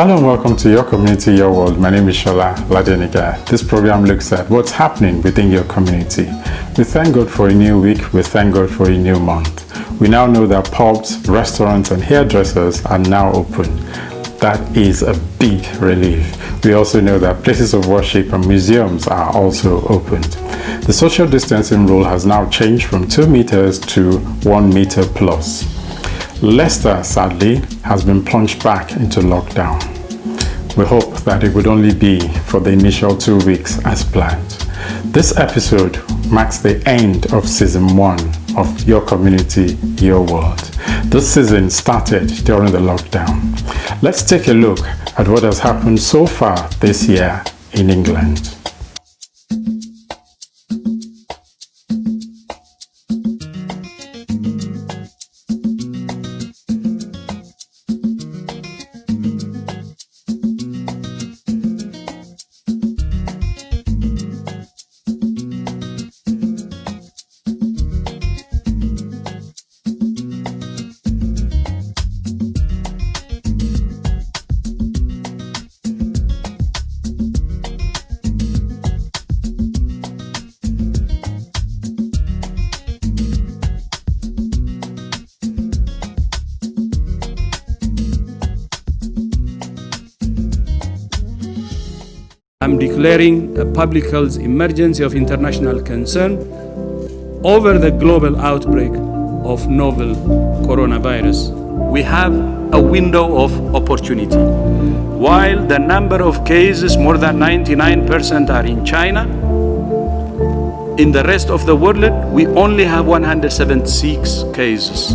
Hello and welcome to Your Community, Your World. My name is Shola Ladeniga. This program looks at what's happening within your community. We thank God for a new week. We thank God for a new month. We now know that pubs, restaurants and hairdressers are now open. That is a big relief. We also know that places of worship and museums are also opened. The social distancing rule has now changed from 2 meters to 1 meter plus. Leicester, sadly, has been plunged back into lockdown. We hope that it would only be for the initial 2 weeks as planned. This episode marks the end of season 1 of Your Community, Your World. This season started during the lockdown. Let's take a look at what has happened so far this year in England. I'm declaring a public health emergency of international concern over the global outbreak of novel coronavirus. We have a window of opportunity. While the number of cases, more than 99%, are in China, in the rest of the world, we only have 176 cases.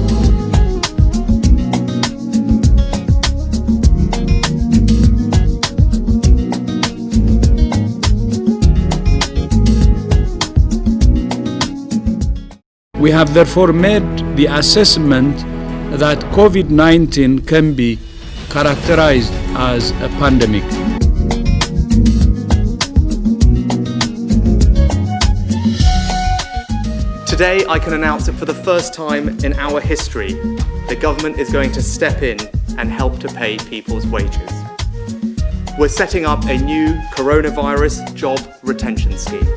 We have therefore made the assessment that COVID-19 can be characterized as a pandemic. Today I can announce that for the first time in our history, the government is going to step in and help to pay people's wages. We're setting up a new coronavirus job retention scheme.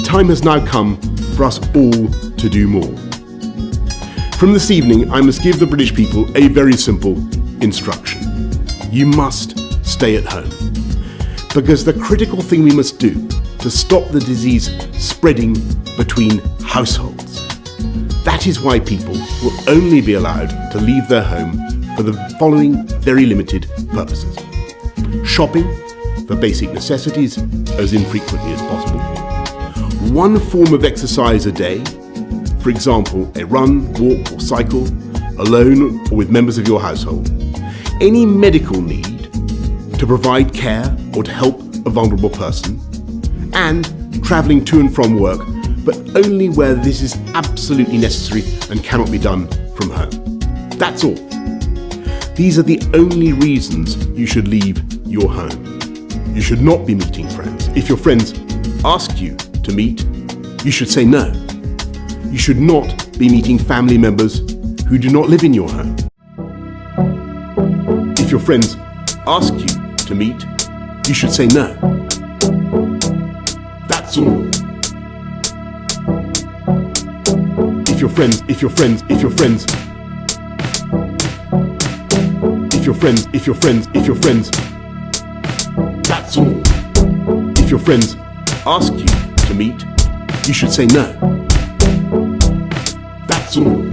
Time has now come for us all to do more. From this evening, I must give the British people a very simple instruction. You must stay at home. Because the critical thing we must do to stop the disease spreading between households. That is why people will only be allowed to leave their home for the following very limited purposes. Shopping for basic necessities as infrequently as possible. One form of exercise a day, for example, a run, walk or cycle, alone or with members of your household. Any medical need to provide care or to help a vulnerable person, and travelling to and from work, but only where this is absolutely necessary and cannot be done from home. That's all. These are the only reasons you should leave your home. You should not be meeting friends. If your friends ask you to meet, you should say no. You should not be meeting family members who do not live in your home. If your friends ask you to meet, you should say no. That's all. If your friends that's all. If your friends ask you to meet, you should say no. That's all.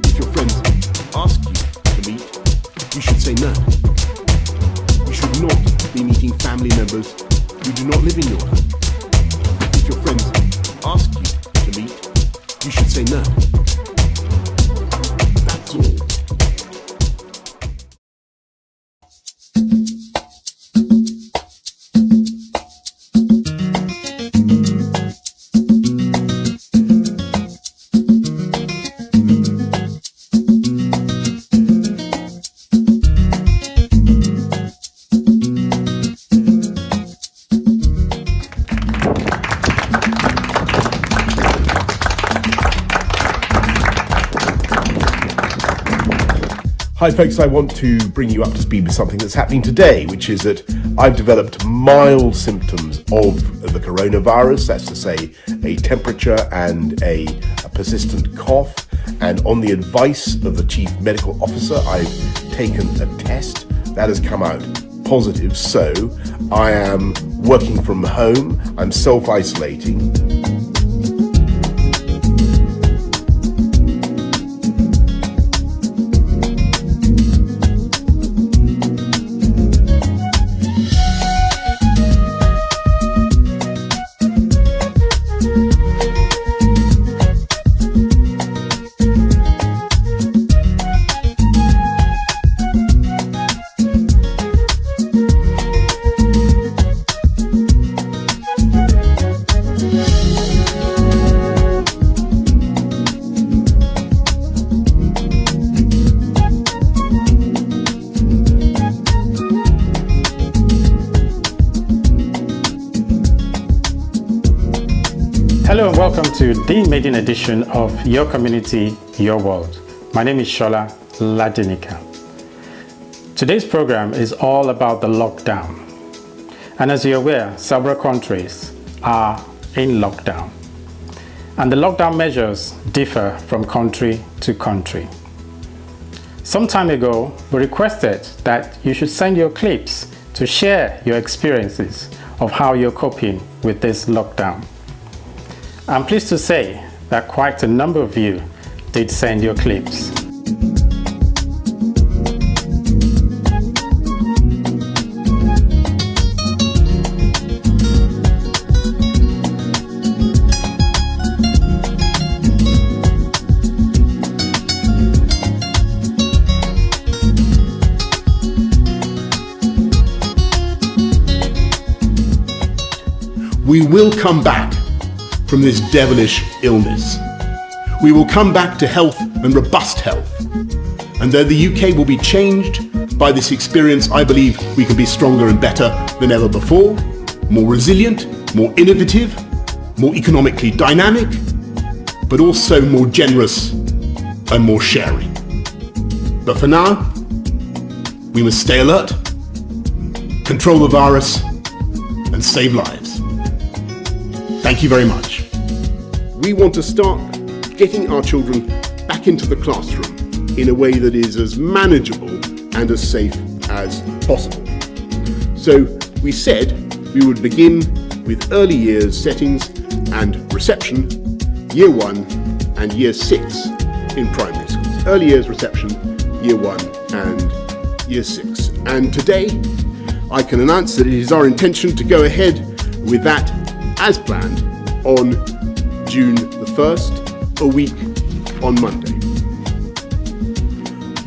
If your friends ask you to meet, you should say no. You should not be meeting family members who do not live in your home. If your friends ask you to meet, you should say no. That's all. Hi folks, I want to bring you up to speed with something that's happening today, which is that I've developed mild symptoms of the coronavirus, that's to say a temperature and a persistent cough, and on the advice of the Chief Medical Officer I've taken a test that has come out positive, so I am working from home, I'm self-isolating. Hello and welcome to the maiden edition of Your Community, Your World. My name is Shola Ladinika. Today's program is all about the lockdown. And as you're aware, several countries are in lockdown. And the lockdown measures differ from country to country. Some time ago, we requested that you should send your clips to share your experiences of how you're coping with this lockdown. I'm pleased to say that quite a number of you did send your clips. We will come back from this devilish illness. We will come back to health and robust health. And though the UK will be changed by this experience, I believe we can be stronger and better than ever before, more resilient, more innovative, more economically dynamic, but also more generous and more sharing. But for now, we must stay alert, control the virus, and save lives. Thank you very much. We want to start getting our children back into the classroom in a way that is as manageable and as safe as possible. So we said we would begin with early years settings and reception, year 1 and year 6 in primary schools. Early years reception, year 1 and year 6. And today I can announce that it is our intention to go ahead with that as planned on June the 1st, a week on Monday.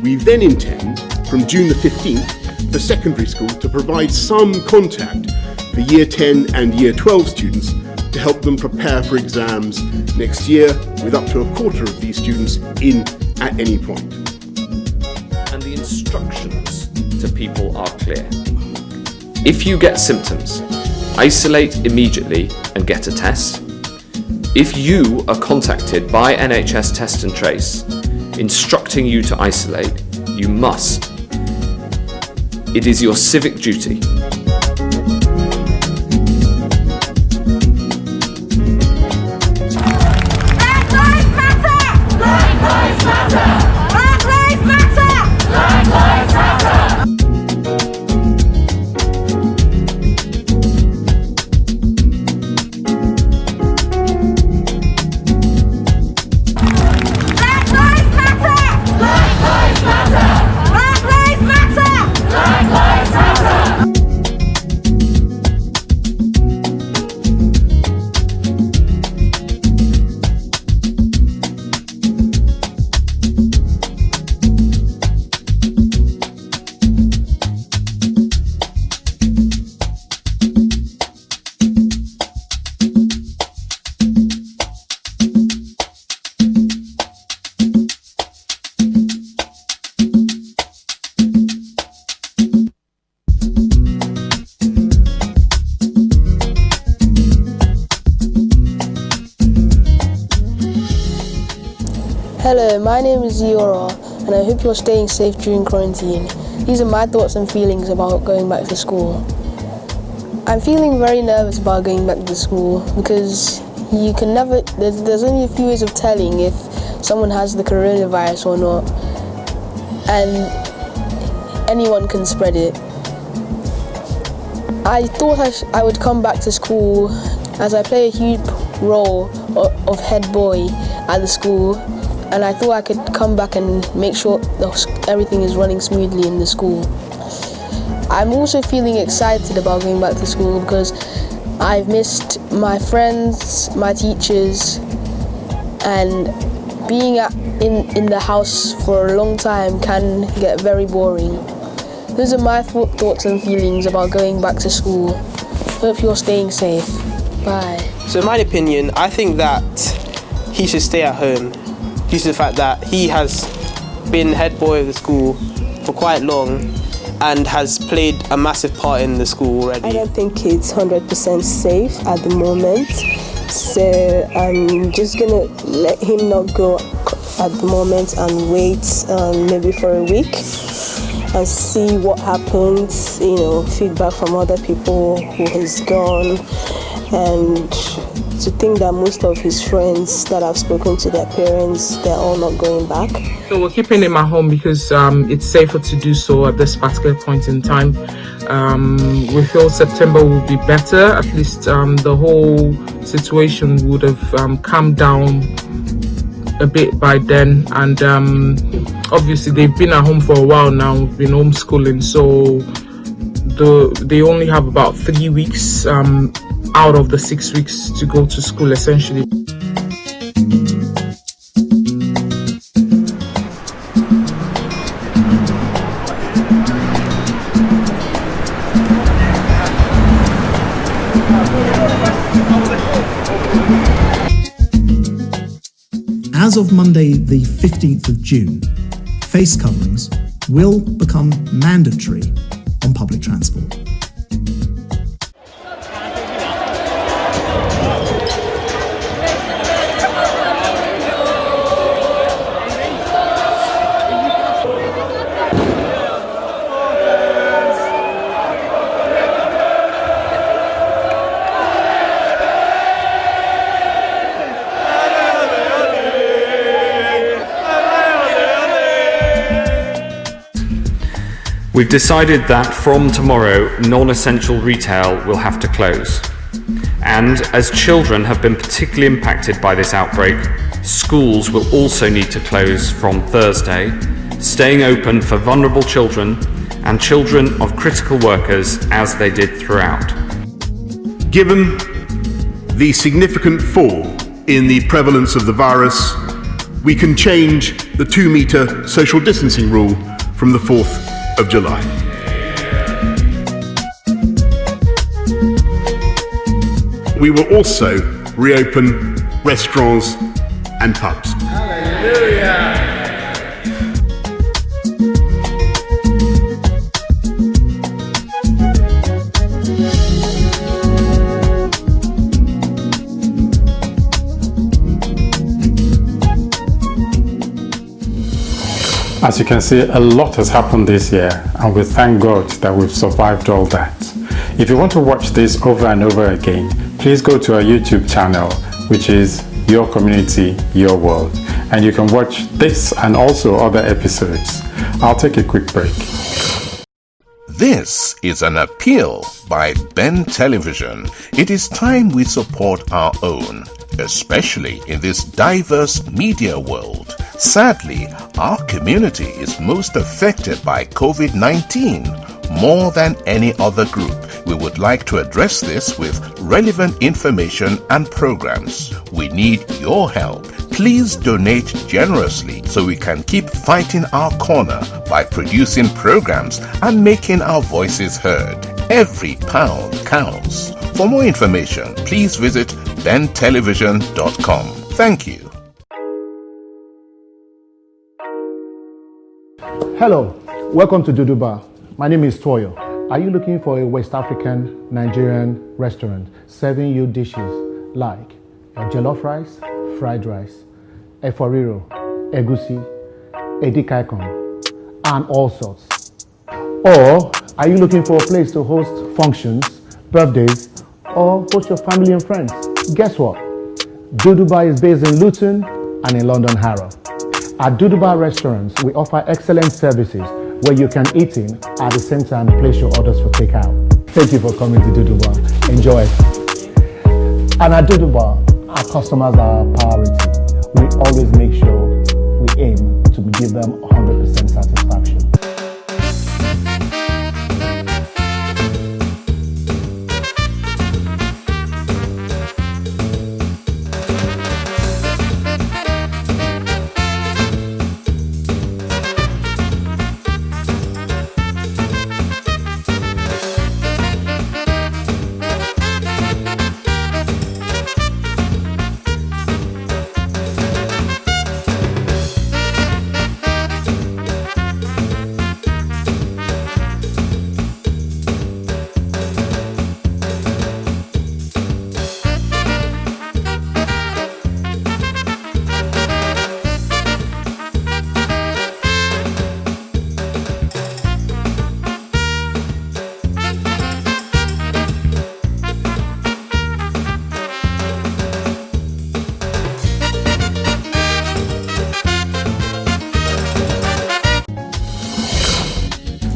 We then intend from June the 15th for secondary school to provide some contact for year 10 and year 12 students to help them prepare for exams next year, with up to a quarter of these students in at any point. And the instructions to people are clear. If you get symptoms, isolate immediately and get a test. If you are contacted by NHS Test and Trace instructing you to isolate, you must. It is your civic duty. Hello, my name is Yora and I hope you're staying safe during quarantine. These are my thoughts and feelings about going back to school. I'm feeling very nervous about going back to school because you can never, there's only a few ways of telling if someone has the coronavirus or not, and anyone can spread it. I thought I would come back to school as I play a huge role of head boy at the school, and I thought I could come back and make sure everything is running smoothly in the school. I'm also feeling excited about going back to school because I've missed my friends, my teachers, and being in the house for a long time can get very boring. Those are my thoughts and feelings about going back to school. Hope you're staying safe. Bye. So in my opinion, I think that he should stay at home due to the fact that he has been head boy of the school for quite long and has played a massive part in the school already. I don't think it's 100% safe at the moment, so I'm just gonna let him not go at the moment and wait maybe for a week and see what happens, feedback from other people who has gone, and to think that most of his friends that have spoken to their parents, they're all not going back. So we're keeping him at home because it's safer to do so at this particular point in time. We feel September will be better. At least the whole situation would have calmed down a bit by then. And obviously they've been at home for a while now, been homeschooling. So they only have about 3 weeks out of the 6 weeks to go to school essentially. As of Monday, the 15th of June, face coverings will become mandatory on public transport. We've decided that from tomorrow, non-essential retail will have to close. And as children have been particularly impacted by this outbreak, schools will also need to close from Thursday, staying open for vulnerable children and children of critical workers as they did throughout. Given the significant fall in the prevalence of the virus, we can change the 2-metre social distancing rule from the 4th of July. We will also reopen restaurants and pubs. As you can see, a lot has happened this year, and we thank God that we've survived all that. If you want to watch this over and over again, please go to our YouTube channel, which is Your Community, Your World, and you can watch this and also other episodes. I'll take a quick break. This is an appeal by Ben Television. It is time we support our own, especially in this diverse media world. Sadly, our community is most affected by COVID-19 more than any other group. We would like to address this with relevant information and programs. We need your help. Please donate generously so we can keep fighting our corner by producing programs and making our voices heard. Every pound counts. For more information, please visit bentelevision.com. Thank you. Hello, welcome to Duduba. My name is Toyo. Are you looking for a West African Nigerian restaurant serving you dishes like jollof rice, fried rice, efo riro, egusi, Edikaikon, and all sorts? Or are you looking for a place to host functions, birthdays, or host your family and friends? Guess what? Duduba is based in Luton and in London Harrow. At Duduba Restaurants, we offer excellent services where you can eat in at the same time place your orders for takeout. Thank you for coming to Duduba. Enjoy. And at Duduba, our customers are our priority. We always make sure we aim to give them 100% satisfaction.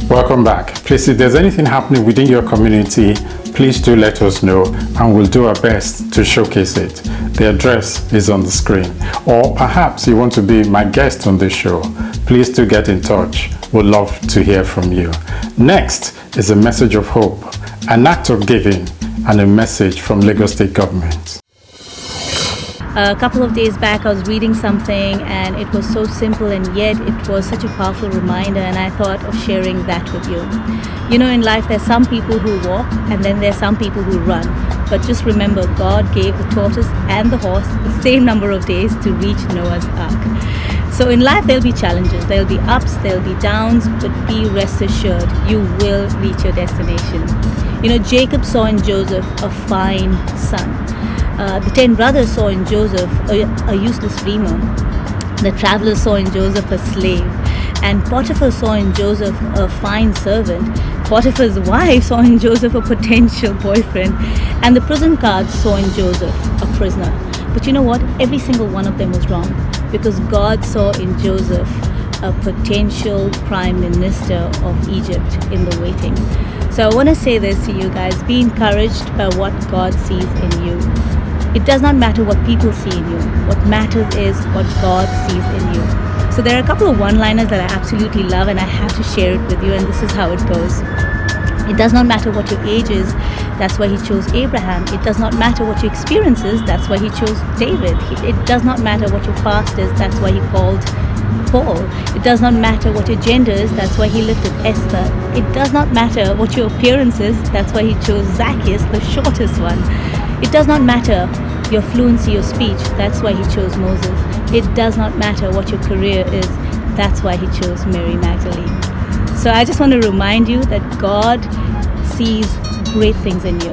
Welcome back. Please, if there's anything happening within your community, please do let us know and we'll do our best to showcase it. The address is on the screen. Or perhaps you want to be my guest on this show, please do get in touch. We'd love to hear from you. Next is a message of hope, an act of giving, and a message from Lagos State Government. A couple of days back I was reading something and it was so simple and yet it was such a powerful reminder, and I thought of sharing that with you. You know, in life there's some people who walk and then there's some people who run. But just remember, God gave the tortoise and the horse the same number of days to reach Noah's Ark. So in life there'll be challenges, there'll be ups, there'll be downs, but be rest assured you will reach your destination. You know, Jacob saw in Joseph a fine son. The 10 brothers saw in Joseph a useless dreamer. The travelers saw in Joseph a slave. And Potiphar saw in Joseph a fine servant. Potiphar's wife saw in Joseph a potential boyfriend. And the prison guards saw in Joseph a prisoner. But you know what? Every single one of them was wrong, because God saw in Joseph a potential prime minister of Egypt in the waiting. So I want to say this to you guys: be encouraged by what God sees in you. It does not matter what people see in you. What matters is what God sees in you. So there are a couple of one-liners that I absolutely love and I have to share it with you, and this is how it goes. It does not matter what your age is, that's why he chose Abraham. It does not matter what your experience is, that's why he chose David. It does not matter what your past is, that's why he called Paul. It does not matter what your gender is, that's why he lifted Esther. It does not matter what your appearance is, that's why he chose Zacchaeus, the shortest one. It does not matter your fluency of speech, that's why he chose Moses. It does not matter what your career is, that's why he chose Mary Magdalene. So I just want to remind you that God sees great things in you.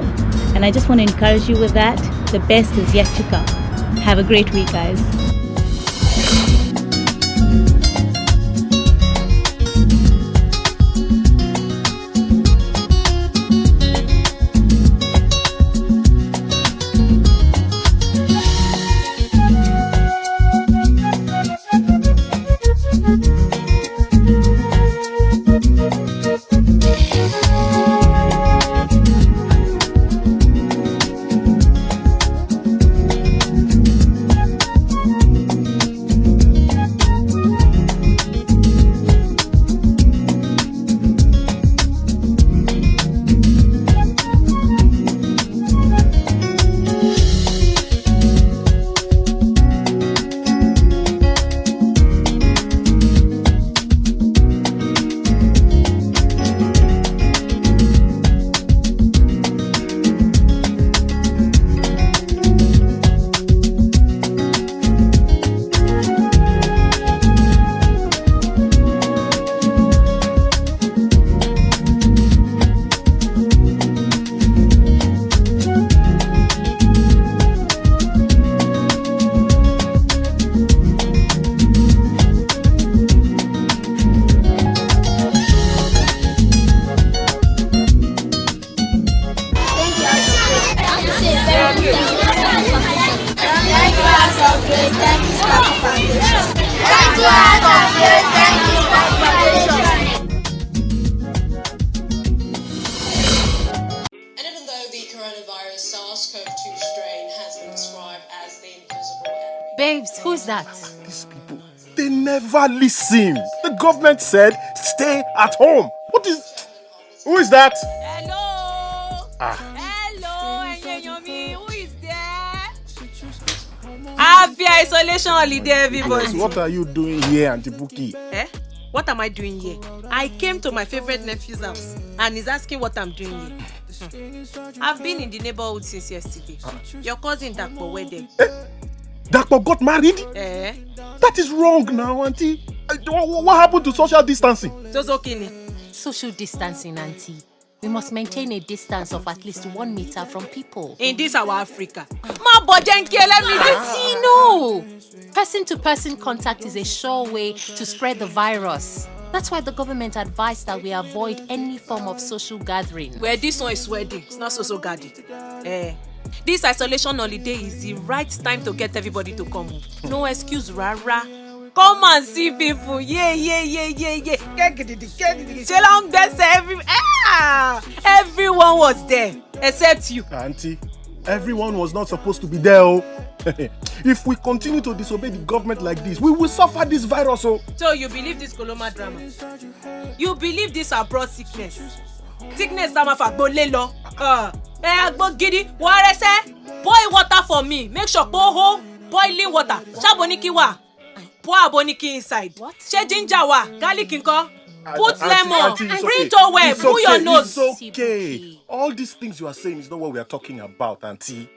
And I just want to encourage you with that. The best is yet to come. Have a great week, guys. SARS-CoV-2 strain has been described as the invisible enemy. Babes, who's that? These people, they never listen. The government said, stay at home. Who is that? Hello? Hello, Enyomi, who is there? Happy isolation holiday, everybody. Yes, what are you doing here, Auntie Buki? What am I doing here? I came to my favorite nephew's house and he's asking what I'm doing here. I've been in the neighborhood since yesterday. Your cousin Dakpo wedding. Dakpo got married? That is wrong now, Auntie. What happened to social distancing? Social distancing, Auntie. We must maintain a distance of at least 1 meter from people. In this our Africa. Auntie, no! Person-to-person contact is a sure way to spread the virus. That's why the government advised that we avoid any form of social gathering. Well, this one is wedding. It's not social gathering. This isolation holiday is the right time to get everybody to come home. No excuse, rara. Come and see people. Yeah. Everyone was there, except you. Auntie, everyone was not supposed to be there. If we continue to disobey the government like this, we will suffer this virus. So you believe this Coloma drama? You believe this abroad sickness? Sickness drama for Bolelo. Gidi, boil water for me. Make sure boiling water. Shaboniki wa. Pour aboniki inside. What? She ginger wa. Garlic inko. Put lemon. Bring towel. Put your nose. It's okay. All these things you are saying is not what we are talking about, Auntie.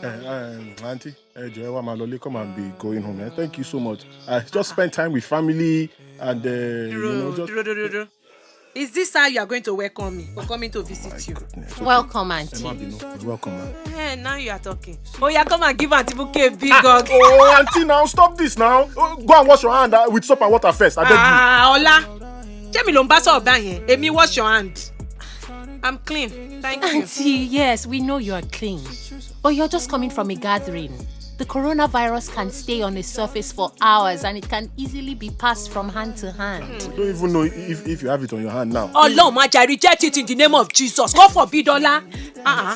Auntie, come and be going home. Thank you so much. I just spend time with family and Is this how you are going to welcome me for coming to visit you? Welcome, Auntie. Welcome, man. Now you are talking. Oh, yeah, come and give Auntie Buki a big hug. Oh, Auntie, now stop this now. Go and wash your hand with soap and water first. I beg you. Ola. Emi, wash your hand. I'm clean. Thank you. Auntie, yes, we know you are clean. But you're just coming from a gathering. The coronavirus can stay on a surface for hours and it can easily be passed from hand to hand. I don't even know if you have it on your hand now. Oh, Lord, I reject it in the name of Jesus. God forbid, Ola.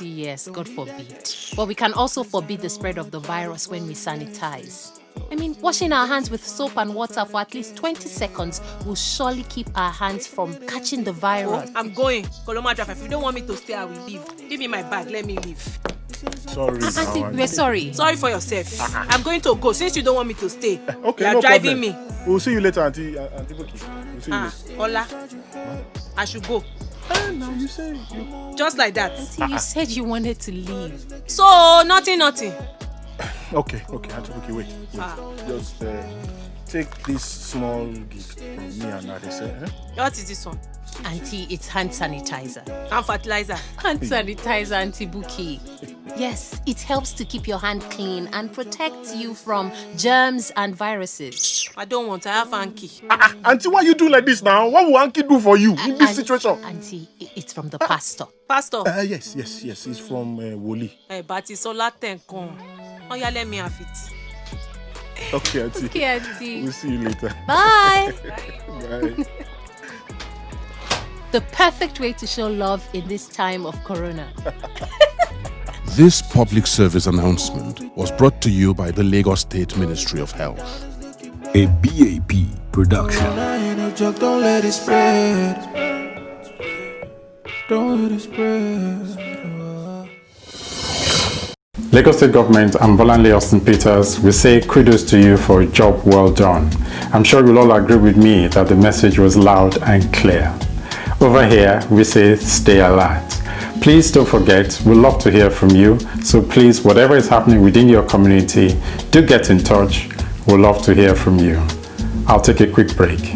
Yes, God forbid. But we can also forbid the spread of the virus when we sanitize. I mean, washing our hands with soap and water for at least 20 seconds will surely keep our hands from catching the virus. I'm going. Coloma Drive, if you don't want me to stay, I will leave. Give me my bag, let me leave. Sorry. Auntie, we're sorry. Sorry for yourself. I'm going to go since you don't want me to stay. Okay, you are driving me. We'll see you later, Auntie Buki. We'll see you later. Ola, I should go. Now you say you... Just like that. Auntie, you said you wanted to leave. So, nothing. Okay, Auntie Buki, wait. Just take this small gift from me and Adese. What is this one? Auntie, it's hand sanitizer. Hand fertilizer. Hand sanitizer, Auntie Buki. Yes, it helps to keep your hand clean and protects you from germs and viruses. I don't want to have Anki. Auntie, why you do like this now? What will Anki do for you in this situation? Auntie, it's from the pastor. Pastor? Yes. It's from Woli. But it's all Tenkon. Oh, yeah, let me have it. Okay, Auntie. Okay, Auntie. We'll see you later. Bye. Bye. The perfect way to show love in this time of corona. This public service announcement was brought to you by the Lagos State Ministry of Health. A BAP production. Don't let it spread. Don't let it spread. Lagos State Government and Bolanle Austin Peters, we say kudos to you for a job well done. I'm sure you'll all agree with me that the message was loud and clear. Over here, we say stay alert. Please don't forget, we'd love to hear from you. So please, whatever is happening within your community, do get in touch. We'd love to hear from you. I'll take a quick break.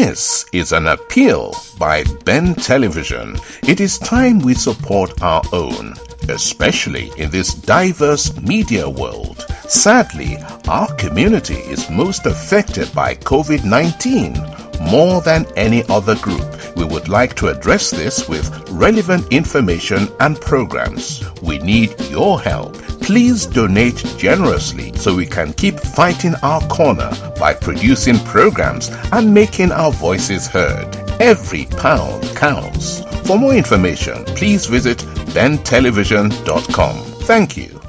This is an appeal by Ben Television. It is time we support our own, especially in this diverse media world. Sadly, our community is most affected by COVID-19 more than any other group. We would like to address this with relevant information and programs. We need your help. Please donate generously so we can keep fighting our corner by producing programs and making our voices heard. Every pound counts. For more information, please visit bentelevision.com. Thank you.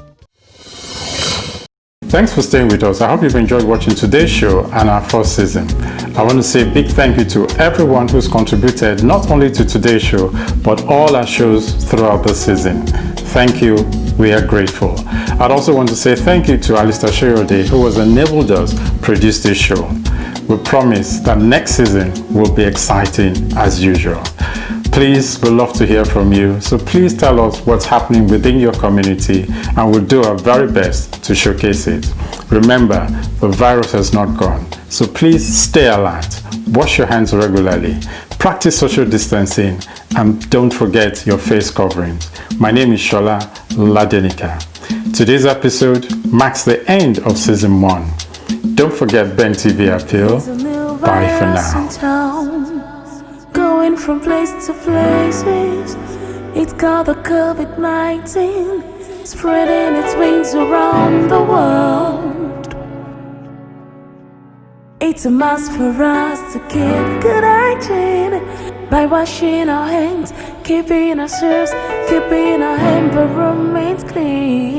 Thanks for staying with us. I hope you've enjoyed watching today's show and our first season. I want to say a big thank you to everyone who's contributed not only to today's show, but all our shows throughout the season. Thank you. We are grateful. I'd also want to say thank you to Alistair Shayode, who has enabled us to produce this show. We promise that next season will be exciting as usual. Please, we'd love to hear from you. So please tell us what's happening within your community and we'll do our very best to showcase it. Remember, the virus has not gone. So please stay alert, wash your hands regularly, practice social distancing, and don't forget your face coverings. My name is Shola Ladenika. Today's episode marks the end of season 1. Don't forget Ben TV Appeal. Bye for now. Going from place to places, it's called the COVID-19, spreading its wings around the world. It's a must for us to keep good hygiene by washing our hands, keeping ourselves, keeping our environment clean.